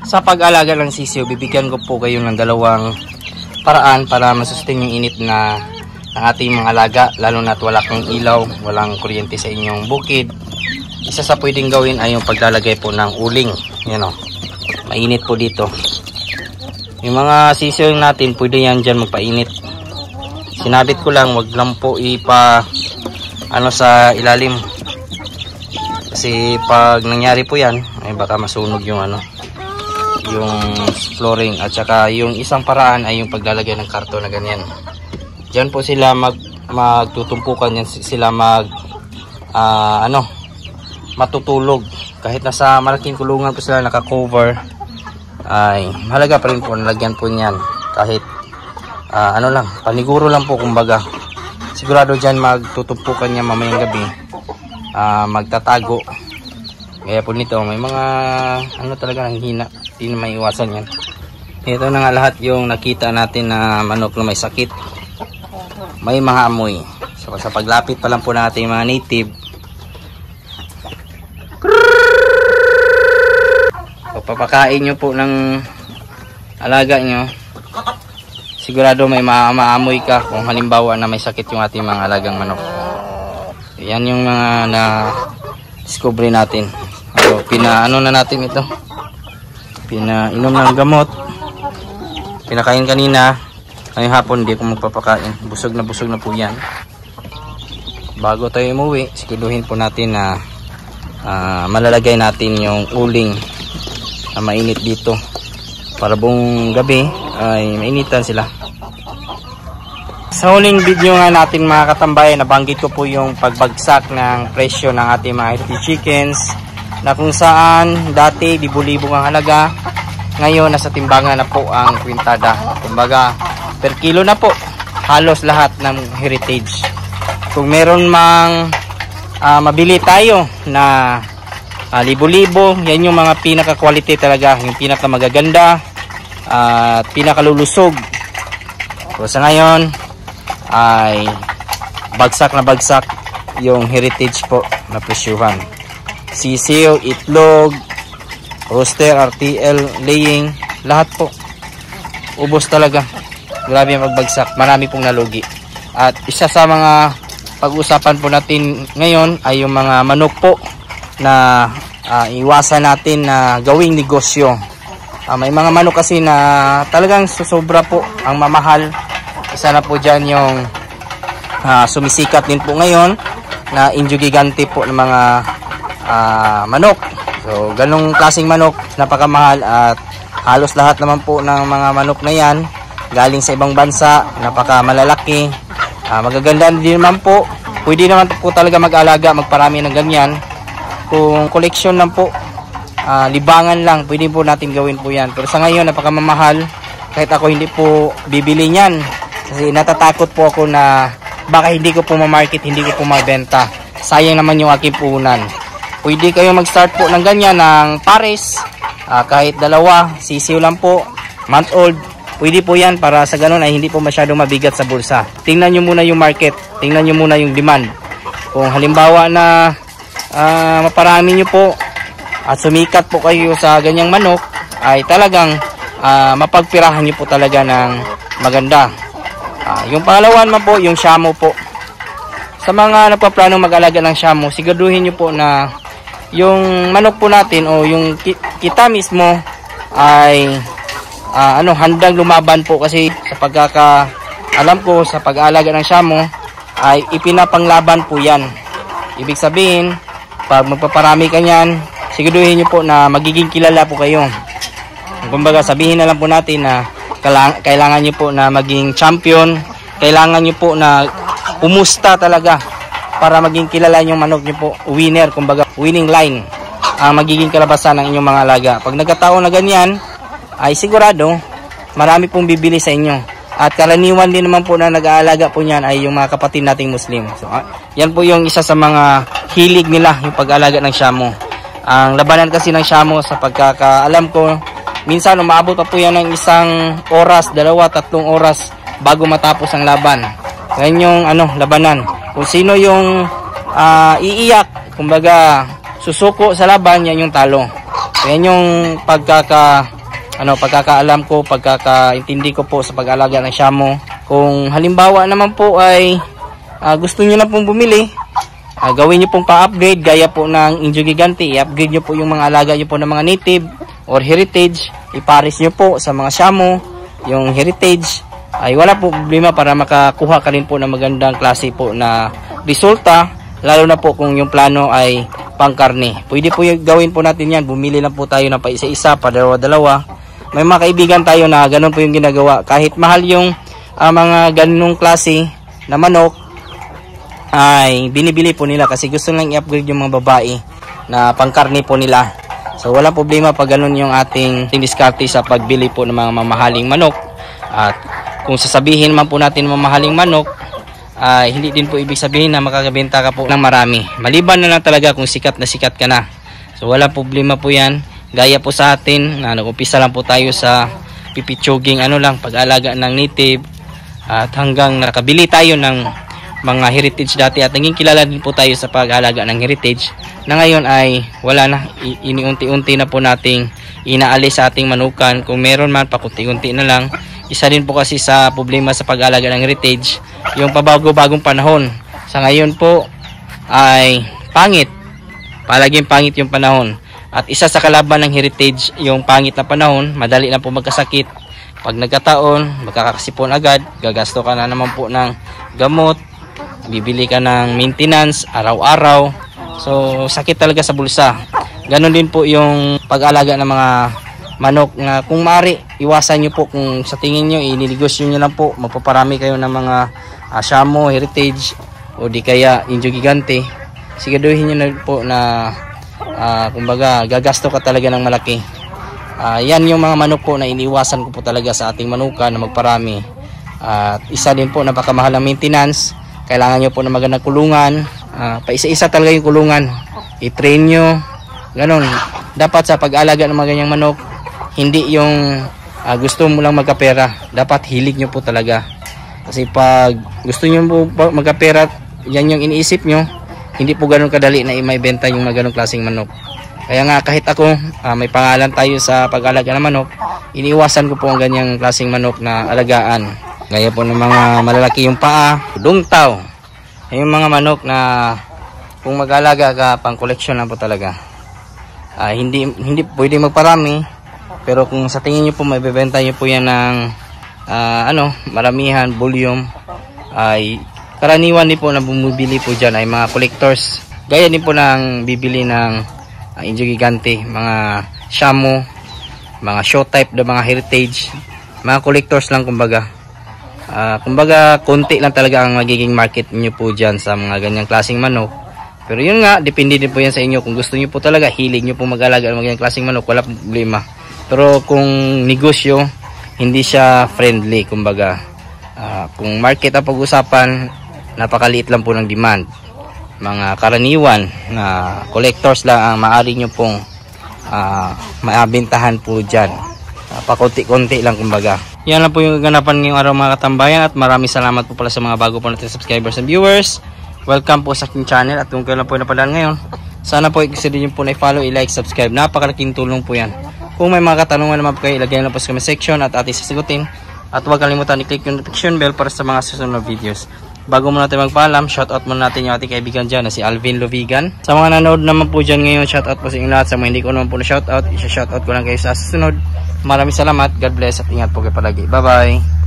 Sa pag-alaga ng sisiw, bibigyan ko po kayo ng dalawang paraan para masustain yung init na ng ating mga alaga, lalo na't wala kang ilaw, walang kuryente sa inyong bukid. Isa sa pwedeng gawin ay yung paglalagay po ng uling. Yan o, mainit po dito. Yung mga sisiw natin, pwede yan dyan magpainit. Sinabit ko lang, wag lang po sa ilalim. Kasi pag nangyari po yan, ay baka masunog yung yung flooring. At saka yung isang paraan ay yung paglalagay ng karton na ganyan. Diyan po sila magtutumpukan, yan sila matutulog. Kahit nasa malaking kulungan po sila naka-cover, ay mahalaga pa rin po nalagyan po niyan. Kahit paniguro lang po kumbaga. Sigurado diyan magtutumpukan niya mamayang gabi, magtatago. Kaya po nito may mga talaga nang hina, hindi na maiwasan yan. Ito na nga lahat yung nakita natin na manok na may sakit, may mga amoy. So sa paglapit pa lang po natin mga native, papakain nyo po ng alaga nyo, sigurado may maamoy ka kung halimbawa na may sakit yung ating mga alagang manok. Yan yung mga na-discovery natin. So, na natin ito. Pinainom ng gamot. Pinakain kanina. Ngayong hapon hindi ko magpapakain. Busog na po yan. Bago tayo umuwi, siguraduhin po natin na malalagay natin yung uling na mainit dito. Para buong gabi ay mainitan sila. Sa huling video nga natin mga katambayan, nabanggit ko po yung pagbagsak ng presyo ng ating mga healthy chickens, na kung saan dati libo-libo ang halaga, ngayon nasa timbangan na po ang kwintada. Kumbaga per kilo na po halos lahat ng heritage. Kung meron mang mabili tayo na libo-libo, yan yung mga pinaka-quality talaga, yung pinaka-magaganda at pinaka-lulusog. So sa ngayon ay bagsak na bagsak yung heritage po na presyuhan. Sisiw, itlog, rooster, RTL, laying, lahat po ubos talaga. Grabe yung pagbagsak, marami pong nalugi. At isa sa mga pag-usapan po natin ngayon ay yung mga manok po na iwasan natin na gawing negosyo. May mga manok kasi na talagang susobra po ang mamahal. Isa na po dyan yung sumisikat din po ngayon na Indio Gigante po ng mga manok. So ganong klaseng manok, napakamahal, at halos lahat naman po ng mga manok na yan galing sa ibang bansa, napakamalalaki, magaganda din naman po. Pwede naman po talaga mag-alaga, magparami ng ganyan. Kung collection lang po, libangan lang, pwede po natin gawin po yan. Pero sa ngayon napakamamahal, kahit ako hindi po bibili niyan. Kasi natatakot po ako na baka hindi ko po ma-market, hindi ko po mabenta. Sayang naman yung aking puhunan. Pwede kayo mag-start po ng ganyan, ng pares, kahit dalawa, sisiw lang po, month old. Pwede po yan para sa ganun ay hindi po masyadong mabigat sa bulsa. Tingnan nyo muna yung market, tingnan nyo muna yung demand. Kung halimbawa na maparami nyo po at sumikat po kayo sa ganyang manok, ay talagang mapagpirahan nyo po talaga ng maganda. Yung pangalawan man po, yung shamo po. Sa mga nagpaplano mag-alaga ng shamo, siguraduhin nyo po na yung manok po natin o yung kita mismo ay handang lumaban po. Kasi sa pagkakaalam ko sa pag-aalaga ng shamo ay ipinapanglaban po yan. Ibig sabihin, pag magpaparami ka niyan, siguraduhin nyo po na magiging kilala po kayo. Kumbaga sabihin na lang po natin na kailangan nyo po na maging champion, kailangan nyo po na pumusta talaga para maging kilala yung manok nyo po, winner, kumbaga winning line ang magiging kalabasan ng inyong mga alaga. Pag nagkataon na ganyan, ay sigurado marami pong bibili sa inyo. At karaniwan din naman po na nag-aalaga po niyan ay yung mga kapatid nating Muslim. So yan po yung isa sa mga hilig nila, yung pag-aalaga ng shamo. Ang labanan kasi ng shamo, sa pagkakaalam ko, minsan umaabot pa po yan ng 1 oras, 2, 3 oras bago matapos ang laban. Yan yung labanan. Kung sino yung iiyak, kumbaga susuko sa laban, yan yung talo. Yan yung pagkakaalam ko, pagkakaintindi ko po sa pag-alaga ng Shamo. Kung halimbawa naman po ay gusto niyo na pong bumili, gawin niyo pong pa-upgrade gaya po ng Indio Gigante. I-upgrade niyo po yung mga alaga niyo po ng mga native or heritage. Ipares niyo po sa mga Shamo yung heritage. Ay wala po problema para makakuha ka rin po ng magandang klase po na resulta, lalo na po kung yung plano ay pangkarne. Pwede po yung gawin po natin yan. Bumili lang po tayo ng pa isa-isa, pa dalawa-dalawa. May mga kaibigan tayo na ganun po yung ginagawa. Kahit mahal yung mga ganung klase na manok, ay binibili po nila kasi gusto lang i-upgrade yung mga babae na pangkarne po nila. So wala problema pag ganun yung ating diskarte sa pagbili po ng mga mamahaling manok. At kung sasabihin man po natin mamahaling manok, hindi din po ibig sabihin na makakabenta ka po ng marami. Maliban na lang talaga kung sikat na sikat ka na. So wala problema po yan. Gaya po sa atin, nag-umpisa lang po tayo sa pipitsuging pag-alaga ng native, at hanggang nakabili tayo ng mga heritage dati, at naging kilala din po tayo sa pag-alaga ng heritage, na ngayon ay wala na, iniunti-unti na po nating inaalis sa ating manukan. Kung meron man, pakunti-unti na lang. Isa din po kasi sa problema sa pag-alaga ng heritage, yung pabago-bagong panahon. Sa ngayon po ay pangit, palaging pangit yung panahon. At isa sa kalaban ng heritage, yung pangit na panahon, madali na po magkasakit. Pag nagkataon, magkakasipon agad, gagasto ka na naman po ng gamot, bibili ka ng maintenance araw-araw. So sakit talaga sa bulsa. Ganon din po yung pag-alaga ng mga manok, na kung maaari iwasan nyo po. Kung sa tingin nyo ininegosyo nyo lang po, magpaparami kayo ng mga Shamo, heritage o di kaya Indio Gigante, siguraduhin nyo na po na kumbaga gagasto ka talaga ng malaki. Yan yung mga manok po na iniwasan ko po talaga sa ating manukan na magparami. At isa din po, napakamahal ang maintenance. Kailangan nyo po na magandang kulungan, pa isa-isa talaga yung kulungan, i-train nyo, ganon. Dapat sa pag-alaga ng mga ganyang manok, hindi yung gusto mo lang magkapera, dapat hilig nyo po talaga. Kasi pag gusto nyo po magkapera, yan yung iniisip nyo, hindi po ganun kadali na maibenta yung mga ganong klaseng manok. Kaya nga kahit ako, may pangalan tayo sa pag-alaga ng manok, iniiwasan ko po ang ganyang klaseng manok na alagaan. Gaya po ng mga malalaki yung paa, dungtaw. Yung mga manok na kung mag-alaga ka, pang koleksyon lang po talaga. Hindi pwede magparami, pero kung sa tingin nyo po maibebenta nyo po yan ng maramihan, volume, ay karaniwan din po na bumibili po dyan ay mga collectors. Gaya din po ng bibili ng Indio Gigante, mga Shamo, mga show type na mga heritage, mga collectors lang kumbaga. Kumbaga konti lang talaga ang magiging market nyo po dyan sa mga ganyang klaseng manok. Pero yun nga, depende din po yan sa inyo. Kung gusto nyo po talaga, hilig nyo po mag-alaga ng mga ganyang klaseng manok, wala problema. Pero kung negosyo, hindi siya friendly kumbaga. Kung market ang pag-usapan, napakaliit lang po ng demand. Mga karaniwan na collectors lang ang maaari nyo pong maabintahan po dyan. Pakunti-kunti lang kumbaga. Yan lang po yung ganapan ngayong araw mga katambayan, at maraming salamat po pala sa mga bago po natin subscribers and viewers. Welcome po sa aking channel, at kung kayo lang po napadaan ngayon, sana po i-consider nyo po na i-follow, i-like, subscribe. Napakalaking tulong po yan. Kung may mga katanungan naman po kayo, ilagay lang po sa comment section at ating sasagutin. At huwag kalimutan i-click yung notification bell para sa mga susunod na videos. Bago muna natin magpaalam, shoutout muna natin yung ating kaibigan dyan na si Alvin Lovigan. Sa mga nanood naman po dyan ngayon, shoutout po sa inyo lahat. Sa mga hindi ko naman po na shoutout, isa-shoutout ko lang kayo sa susunod. Maraming salamat, God bless, at ingat po kayo palagi. Bye bye!